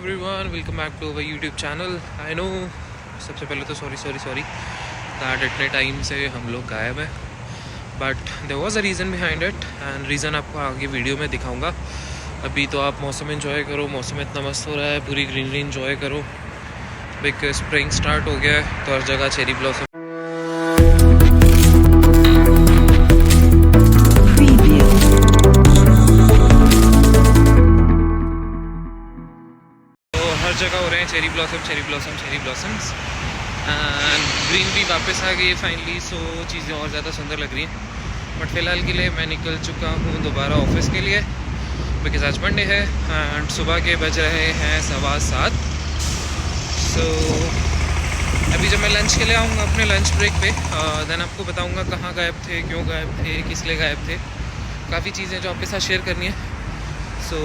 Everyone, welcome back to our YouTube channel. I know, सबसे पहले तो सॉरी दैट इतने टाइम से हम लोग गायब हैं, but there was a reason behind it and reason आपको आगे वीडियो में दिखाऊंगा। अभी तो आप मौसम एंजॉय करो, मौसम इतना मस्त हो रहा है, पूरी ग्रीनरी एंजॉय करो बिकॉज स्प्रिंग स्टार्ट हो गया है तो हर जगह चेरी ब्लॉसम। हर जगह हो रहे हैं चेरी ब्लॉसम्स एंड ग्रीनरी वापस आ गई है फाइनली। सो चीज़ें और ज़्यादा सुंदर लग रही हैं। बट फ़िलहाल के लिए मैं निकल चुका हूँ दोबारा ऑफिस के लिए बिकॉज आज मंडे है एंड सुबह के बज रहे हैं 7:15। सो अभी जब मैं लंच के लिए आऊँगा अपने लंच ब्रेक पे देन आपको बताऊँगा कहाँ गायब थे, क्यों गायब थे, किस लिए गायब थे। काफ़ी चीज़ें जो आपके साथ शेयर करनी है। सो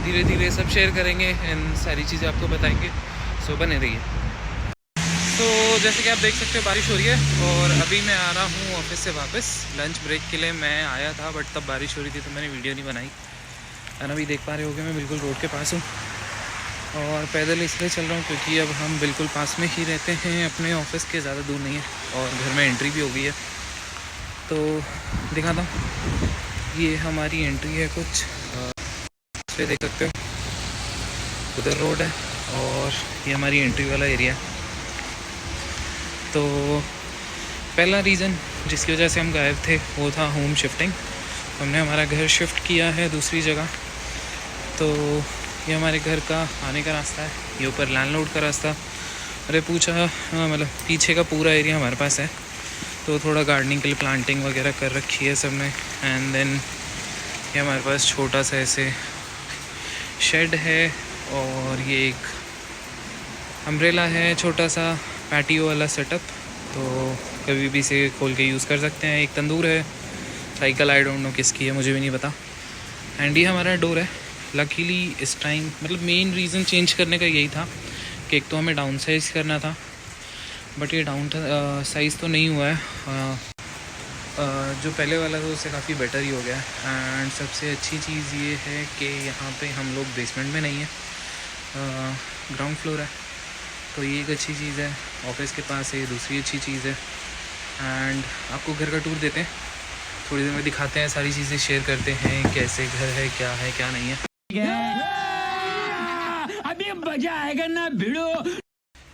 धीरे धीरे सब शेयर करेंगे एंड सारी चीज़ें आपको बताएंगे। सो बने रहिए। तो जैसे कि आप देख सकते हो बारिश हो रही है और अभी मैं आ रहा हूँ ऑफिस से वापस। लंच ब्रेक के लिए मैं आया था बट तब बारिश हो रही थी तो मैंने वीडियो नहीं बनाई। और अभी देख पा रहे होगे मैं बिल्कुल रोड के पास हूँ और पैदल इसलिए चल रहा हूँ क्योंकि अब हम बिल्कुल पास में ही रहते हैं अपने ऑफिस के, ज़्यादा दूर नहीं है और घर में एंट्री भी हो गई है। तो दिखाता हूँ, ये हमारी एंट्री है कुछ पे देख सकते हो, उधर रोड है और ये हमारी एंट्री वाला एरिया है। तो पहला रीज़न जिसकी वजह से हम गायब थे वो था होम शिफ्टिंग। हमने हमारा घर शिफ्ट किया है दूसरी जगह। तो ये हमारे घर का आने का रास्ता है, ये ऊपर लैंडलॉर्ड का रास्ता। अरे पूछा, हाँ मतलब पीछे का पूरा एरिया हमारे पास है तो थोड़ा गार्डनिंग के लिए प्लांटिंग वगैरह कर रखी है सब ने। एंड देन ये हमारे पास छोटा सा ऐसे शेड है और ये एक अम्ब्रेला है, छोटा सा पैटियो वाला सेटअप, तो कभी भी इसे खोल के यूज़ कर सकते हैं। एक तंदूर है, साइकिल आई डोंट नो किसकी है, मुझे भी नहीं पता। एंड ये हमारा डोर है। लकीली इस टाइम मतलब मेन रीज़न चेंज करने का यही था कि एक तो हमें डाउन साइज़ करना था बट ये डाउन साइज़ तो नहीं हुआ है। जो पहले वाला था उससे काफ़ी बेटर ही हो गया। एंड सबसे अच्छी चीज़ ये है कि यहाँ पे हम लोग बेसमेंट में नहीं है, ग्राउंड फ्लोर है, तो ये एक अच्छी चीज़ है। ऑफिस के पास है, दूसरी अच्छी चीज़ है। एंड आपको घर का टूर देते हैं, थोड़ी देर में दिखाते हैं, सारी चीज़ें शेयर करते हैं, कैसे घर है, क्या नहीं है। अभी मजा आएगा ना भिड़ो।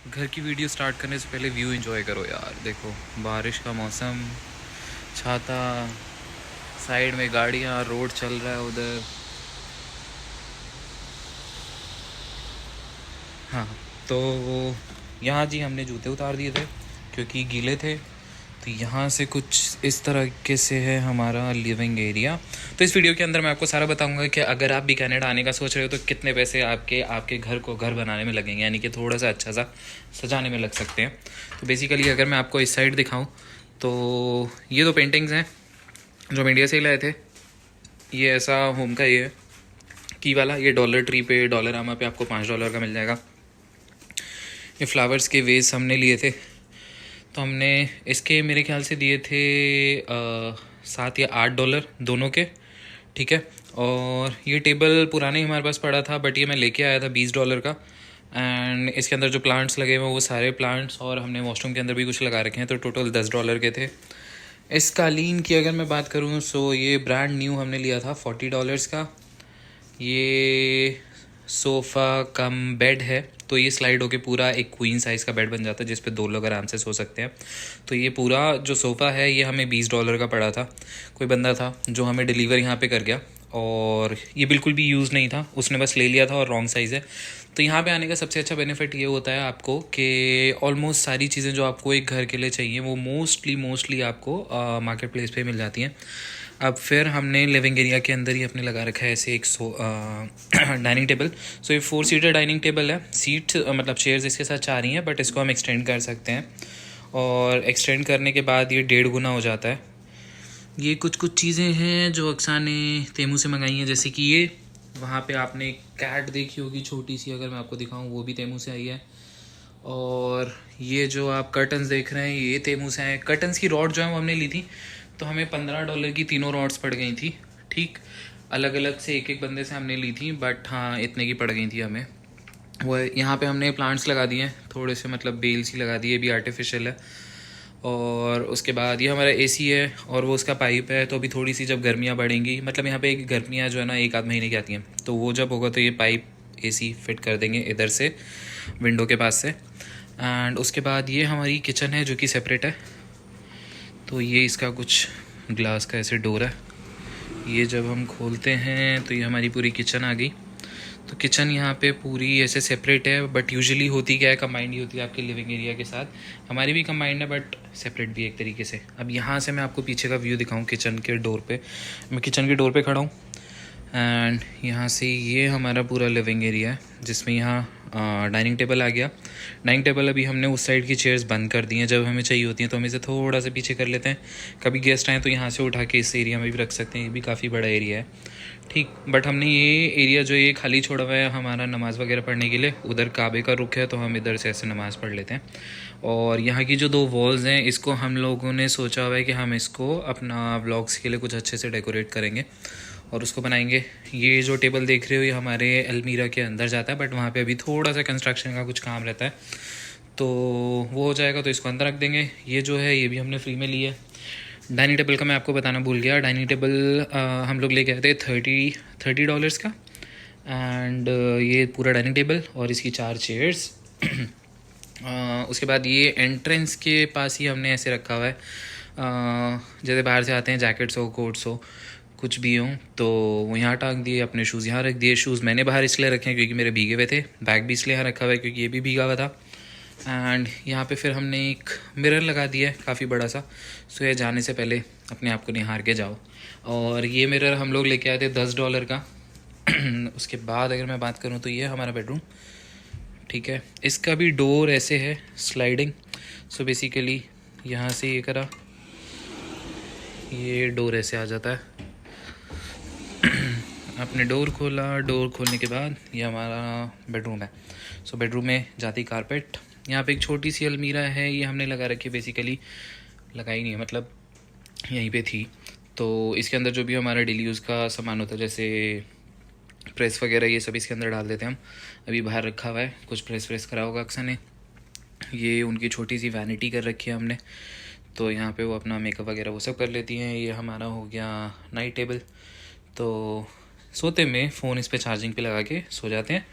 घर की वीडियो स्टार्ट करने से पहले व्यू एंजॉय करो यार। देखो बारिश का मौसम, छाता, साइड में गाड़ियाँ, रोड चल रहा है उधर। हाँ, तो यहाँ जी हमने जूते उतार दिए थे क्योंकि गीले थे। तो यहाँ से कुछ इस तरीके से है हमारा लिविंग एरिया। तो इस वीडियो के अंदर मैं आपको सारा बताऊंगा कि अगर आप भी कनाडा आने का सोच रहे हो तो कितने पैसे आपके घर को घर बनाने में लगेंगे, यानी कि थोड़ा सा अच्छा सा सजाने में लग सकते हैं। तो बेसिकली अगर मैं आपको इस साइड दिखाऊं तो ये दो पेंटिंग्स हैं जो हम इंडिया से ही लाए थे। ये ऐसा होम का ये है की वाला, ये डॉलर ट्री पे, डॉलरामा पे आपको $5 का मिल जाएगा। ये फ्लावर्स के वेज हमने लिए थे, तो हमने इसके मेरे ख्याल से दिए थे $7 या $8 दोनों के, ठीक है। और ये टेबल पुराने ही हमारे पास पड़ा था बट ये मैं लेके आया था $20 का। एंड इसके अंदर जो प्लांट्स लगे हुए हैं वो सारे प्लांट्स, और हमने वॉशरूम के अंदर भी कुछ लगा रखे हैं, तो टोटल $10 के थे। इस कालीन की अगर मैं बात करूँ सो ये ब्रांड न्यू हमने लिया था $40 का। ये सोफ़ा कम बेड है, तो ये स्लाइड होके पूरा एक क्वीन साइज़ का बेड बन जाता है जिस पे 2 लोग आराम से सो सकते हैं। तो ये पूरा जो सोफ़ा है ये हमें $20 का पड़ा था। कोई बंदा था जो हमें डिलीवर यहाँ पे कर गया और ये बिल्कुल भी यूज़ नहीं था, उसने बस ले लिया था और रॉन्ग साइज़ है। तो यहाँ पे आने का सबसे अच्छा बेनिफिट ये होता है आपको कि ऑलमोस्ट सारी चीज़ें जो आपको एक घर के लिए चाहिए वो मोस्टली आपको मार्केट प्लेस पे मिल जाती हैं। अब फिर हमने लिविंग एरिया के अंदर ही अपने लगा रखा है ऐसे एक डाइनिंग टेबल। सो ये 4 सीटर डाइनिंग टेबल है। सीट मतलब चेयर्स इसके साथ 4 ही हैं बट इसको हम एक्सटेंड कर सकते हैं और एक्सटेंड करने के बाद ये 1.5 गुना हो जाता है। ये कुछ चीज़ें हैं जो अक्सा ने तेमू से मंगाई हैं, जैसे कि ये वहाँ पे आपने कैट देखी होगी छोटी सी, अगर मैं आपको दिखाऊं वो भी तेमू से आई है। और ये जो आप कर्टन्स देख रहे हैं ये तेमू से आए। कर्टन्स की रॉड जो है वो हमने ली थी, तो हमें $15 की तीनों रॉड्स पड़ गई थी, ठीक। अलग अलग से एक बंदे से हमने ली थी बट हाँ इतने की पड़ गई थी हमें। वो है। यहाँ पे हमने प्लांट्स लगा दिए हैं थोड़े से, मतलब बेल्स ही लगा दिए, भी आर्टिफिशियल है। और उसके बाद ये हमारा एसी है और वो उसका पाइप है। तो अभी थोड़ी सी जब गर्मियाँ बढ़ेंगी, मतलब यहाँ पे एक गर्मियाँ जो है ना 1 आध महीने की आती हैं, तो वो जब होगा तो ये पाइप एसी फिट कर देंगे इधर से विंडो के पास से। एंड उसके बाद ये हमारी किचन है जो कि सेपरेट है। तो ये इसका कुछ ग्लास का ऐसे डोर है, ये जब हम खोलते हैं तो ये हमारी पूरी किचन आ गई। तो किचन यहाँ पे पूरी ऐसे सेपरेट है, बट यूजुअली होती क्या है, कंबाइंड ही होती है आपके लिविंग एरिया के साथ। हमारी भी कंबाइंड है बट सेपरेट भी है एक तरीके से। अब यहाँ से मैं आपको पीछे का व्यू दिखाऊँ किचन के डोर पे। मैं किचन के डोर पे खड़ा हूँ एंड यहाँ से ये हमारा पूरा लिविंग एरिया है, जिसमें यहाँ डाइनिंग टेबल आ गया। डाइनिंग टेबल अभी हमने उस साइड की चेयर्स बंद कर दी हैं, जब हमें चाहिए होती हैं तो हम इसे थोड़ा सा पीछे कर लेते हैं। कभी गेस्ट आए तो यहाँ से उठा के इस एरिया में भी रख सकते हैं, ये भी काफ़ी बड़ा एरिया है, ठीक। बट हमने ये एरिया जो ये खाली छोड़ा हुआ है हमारा नमाज़ वगैरह पढ़ने के लिए, उधर काबे का रुख है तो हम इधर से ऐसे नमाज़ पढ़ लेते हैं। और यहाँ की जो 2 वॉल्स हैं, इसको हम लोगों ने सोचा हुआ है कि हम इसको अपना व्लॉग्स के लिए कुछ अच्छे से डेकोरेट करेंगे और उसको बनाएंगे। ये जो टेबल देख रहे हो ये हमारे अलमीरा के अंदर जाता है, बट वहाँ पे अभी थोड़ा सा कंस्ट्रक्शन का कुछ काम रहता है, तो वो हो जाएगा तो इसको अंदर रख देंगे। ये जो है ये भी हमने फ्री में लिया है। डाइनिंग टेबल का मैं आपको बताना भूल गया। डाइनिंग टेबल हम लोग लेके आए थे $30 का। एंड ये पूरा डाइनिंग टेबल और इसकी 4 चेयर्स। उसके बाद ये एंट्रेंस के पास ही हमने ऐसे रखा हुआ है, जैसे बाहर से आते हैं जैकेट्स हो, कोट्स हो, कुछ भी हो, तो वो यहाँ टांग दिए, अपने शूज़ यहाँ रख दिए। शूज़ मैंने बाहर इसलिए रखे हैं क्योंकि मेरे भीगे हुए थे। बैग भी इसलिए यहाँ रखा हुआ है क्योंकि ये भी भीगा हुआ था। एंड यहाँ पे फिर हमने एक मिरर लगा दिया है काफ़ी बड़ा सा, सो ये जाने से पहले अपने आप को निहार के जाओ। और ये मिरर हम लोग लेके आए थे $10 का। उसके बाद अगर मैं बात करूँ तो ये हमारा बेडरूम, ठीक है। इसका भी डोर ऐसे है स्लाइडिंग। सो बेसिकली यहाँ से ये करा, ये डोर ऐसे आ जाता है। आपने डोर खोला, डोर खोलने के बाद ये हमारा बेडरूम है। सो बेडरूम में जाती कारपेट। यहाँ पे एक छोटी सी अलमीरा है, ये हमने लगा रखी है, बेसिकली लगाई नहीं है, मतलब यहीं पे थी। तो इसके अंदर जो भी हमारा डेली यूज़ का सामान होता है, जैसे प्रेस वगैरह, ये सब इसके अंदर डाल देते हैं हम। अभी बाहर रखा हुआ है, कुछ प्रेस करा होगा अक्सर ने। ये उनकी छोटी सी वैनिटी कर रखी है हमने, तो यहाँ पे वो अपना मेकअप वगैरह वो सब कर लेती हैं। ये हमारा हो गया नाइट टेबल, तो सोते में फ़ोन इस पे चार्जिंग पे लगा के सो जाते हैं।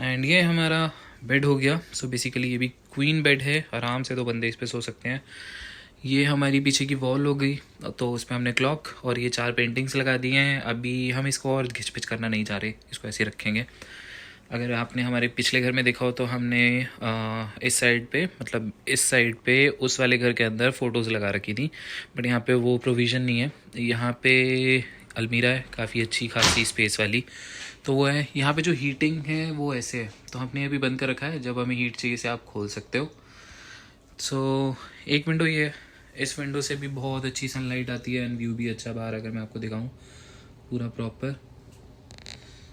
एंड ये हमारा बेड हो गया। सो बेसिकली ये भी क्वीन बेड है, आराम से 2 बंदे इस पे सो सकते हैं। ये हमारी पीछे की वॉल हो गई, तो उस पर हमने क्लॉक और ये 4 पेंटिंग्स लगा दिए हैं। अभी हम इसको और घिच-पिच करना नहीं चाह रहे, इसको ऐसे रखेंगे। अगर आपने हमारे पिछले घर में देखा हो तो हमने इस साइड पे, मतलब इस साइड पे उस वाले घर के अंदर फ़ोटोज़ लगा रखी थी, बट यहाँ पे वो प्रोविज़न नहीं है। यहाँ पे अलमीरा है काफ़ी अच्छी खासी स्पेस वाली, तो वो है। यहाँ पे जो हीटिंग है वो ऐसे है, तो हमने अभी बंद कर रखा है, जब हमें हीट चाहिए से आप खोल सकते हो। सो एक विंडो ये है, इस विंडो से भी बहुत अच्छी सनलाइट आती है एंड व्यू भी अच्छा बाहर, अगर मैं आपको दिखाऊँ पूरा प्रॉपर।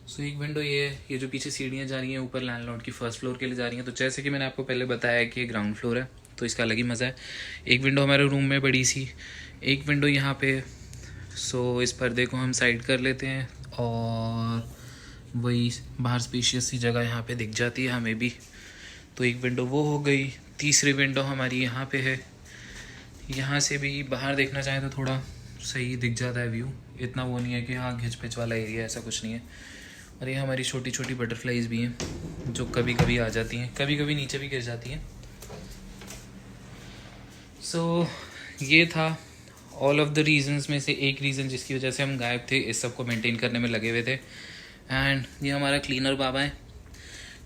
सो एक विंडो ये है। ये जो पीछे सीढ़ियाँ जा रही हैं ऊपर लैंडलॉर्ड की 1st फ्लोर के लिए जा रही हैं, तो जैसे कि मैंने आपको पहले बताया कि ये ग्राउंड फ्लोर है, तो इसका अलग ही मज़ा है। एक विंडो हमारे रूम में बड़ी सी, एक विंडो यहाँ पे। सो इस पर्दे को हम साइड कर लेते हैं और वही बाहर स्पेशियस सी जगह यहाँ पे दिख जाती है हमें भी। तो एक विंडो वो हो गई। तीसरी विंडो हमारी यहाँ पे है, यहाँ से भी बाहर देखना चाहें तो थोड़ा सही दिख जाता है व्यू, इतना वो नहीं है कि हाँ घिच पिच वाला एरिया, ऐसा कुछ नहीं है। और ये हमारी छोटी छोटी बटरफ्लाइज भी हैं जो कभी कभी आ जाती हैं, कभी कभी नीचे भी गिर जाती हैं। सो ये था ऑल ऑफ द रीजंस में से एक रीज़न जिसकी वजह से हम गायब थे, इस सब को मेंटेन करने में लगे हुए थे। एंड ये हमारा क्लीनर बाबा है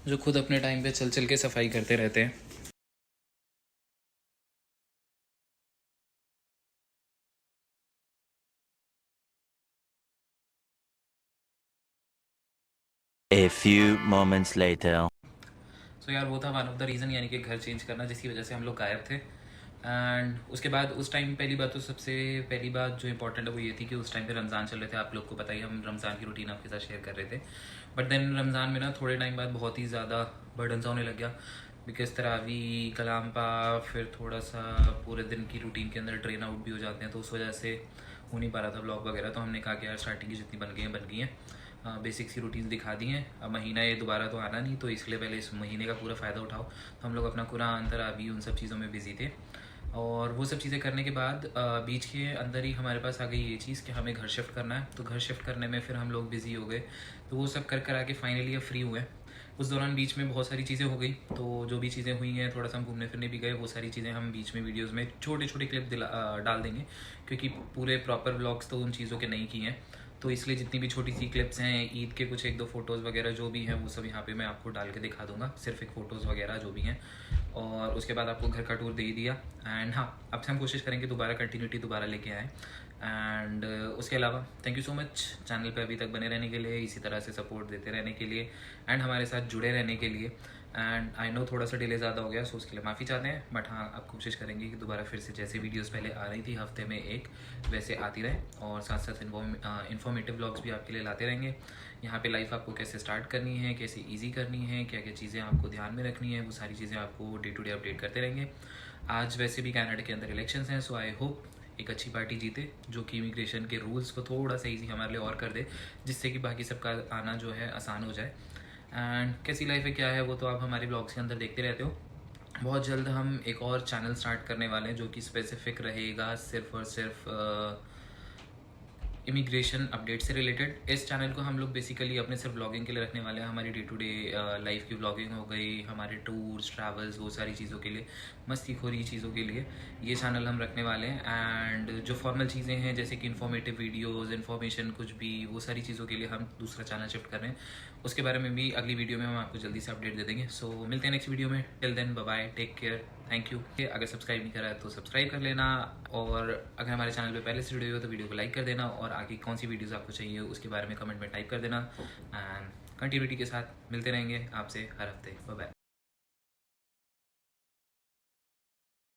जो खुद अपने टाइम पे चल चल के सफाई करते रहते हैं। A few moments later. सो यार वो था वन ऑफ द रीज़न, यानी कि घर चेंज करना, जिसकी वजह से हम लोग गायब थे। एंड उसके बाद उस टाइम पहली बात, तो सबसे पहली बात जो इंपॉर्टेंट है वो ये थी कि उस टाइम पे रमज़ान चल रहे थे। आप लोग को पता ही, हम रमज़ान की रूटीन आपके साथ शेयर कर रहे थे। बट देन रमज़ान में ना थोड़े टाइम बाद बहुत ही ज़्यादा बर्डन सा होने लग गया, बिकॉज तरावी, कलाम पाक, फिर थोड़ा सा पूरे दिन की रूटीन के अंदर ड्रेन आउट भी हो जाते हैं, तो उस वजह से हो नहीं पा रहा था ब्लॉग वगैरह। तो हमने कहा कि यार स्टार्टिंग की जितनी बन गई हैं बेसिक सी रूटीन दिखा दी हैं। अब महीना ये दोबारा तो आना नहीं, तो इसलिए पहले इस महीने का पूरा फ़ायदा उठाओ। तो हम लोग अपना कुरान तरावी उन सब चीज़ों में बिज़ी थे, और वो सब चीज़ें करने के बाद बीच के अंदर ही हमारे पास आ गई ये चीज़ कि हमें घर शिफ्ट करना है। तो घर शिफ्ट करने में फिर हम लोग बिज़ी हो गए, तो वो सब कर आके फाइनली अब फ्री हुए हैं। उस दौरान बीच में बहुत सारी चीज़ें हो गई, तो जो भी चीज़ें हुई हैं, थोड़ा सा हम घूमने फिरने भी गए, वो सारी चीज़ें हम बीच में वीडियोस में छोटे छोटे क्लिप डाल देंगे, क्योंकि पूरे प्रॉपर व्लॉग्स तो उन चीज़ों के नहीं किए हैं। तो इसलिए जितनी भी छोटी सी क्लिप्स हैं, ईद के कुछ 1-2 फ़ोटोज़ वगैरह जो भी हैं, वो सब यहाँ पे मैं आपको डाल के दिखा दूंगा, सिर्फ एक फ़ोटोज़ वगैरह जो भी हैं। और उसके बाद आपको घर का टूर दे ही दिया। एंड हाँ, अब से हम कोशिश करेंगे दोबारा कंटिन्यूटी दोबारा लेके आएँ। एंड उसके अलावा thank you so much channel पे अभी तक बने रहने के लिए, इसी तरह से सपोर्ट देते रहने के लिए, एंड हमारे साथ जुड़े रहने के लिए। एंड आई नो थोड़ा सा डिले ज़्यादा हो गया, सो उसके लिए माफ़ी चाहते हैं, बट हाँ, अब कोशिश करेंगे कि दोबारा फिर से जैसे वीडियोस पहले आ रही थी हफ्ते में एक, वैसे आती रहे, और साथ साथ इन्फॉर्मेटिव व्लॉग्स भी आपके लिए लाते रहेंगे। यहाँ पे लाइफ आपको कैसे स्टार्ट करनी है, कैसे ईजी करनी है, क्या क्या चीज़ें आपको ध्यान में रखनी है, वो सारी चीज़ें आपको डे टू डे अपडेट करते रहेंगे। आज वैसे भी कनाडा के अंदर इलेक्शंस हैं, सो आई होप एक अच्छी पार्टी जीते, जो कि इमिग्रेशन के रूल्स को थोड़ा सा ईजी हमारे लिए और कर दे, जिससे कि बाकी सबका आना जो है आसान हो जाए। एंड कैसी लाइफ है क्या है वो तो आप हमारे ब्लॉग्स के अंदर देखते रहते हो। बहुत जल्द हम एक और चैनल स्टार्ट करने वाले हैं, जो कि स्पेसिफिक रहेगा सिर्फ और सिर्फ इमिग्रेशन अपडेट से रिलेटेड। इस चैनल को हम लोग बेसिकली अपने सिर्फ ब्लॉगिंग के लिए रखने वाले हैं। हमारी डे टू डे लाइफ की ब्लॉगिंग हो गई, हमारे टूर्स ट्रैवल्स, वो सारी चीज़ों के लिए, मस्तीखोरी चीज़ों के लिए ये चैनल हम रखने वाले हैं। एंड जो फॉर्मल चीज़ें हैं, जैसे कि इन्फॉर्मेटिव वीडियोज़, इन्फॉर्मेशन कुछ भी, वो सारी चीज़ों के लिए हम दूसरा चैनल शिफ्ट कर रहे हैं। उसके बारे में भी अगली वीडियो में हम आपको जल्दी से अपडेट दे देंगे। सो मिलते हैं नेक्स्ट वीडियो में। Till then bye bye, take care, thank you. अगर सब्सक्राइब नहीं करा है तो सब्सक्राइब कर लेना, और अगर हमारे चैनल पे पहले से जुड़े हो तो वीडियो को लाइक कर देना, और आगे कौन सी वीडियोस आपको चाहिए उसके बारे में कमेंट में टाइप कर देना। एंड कंटिन्यूटी के साथ मिलते रहेंगे आपसे हर हफ्ते। Bye bye.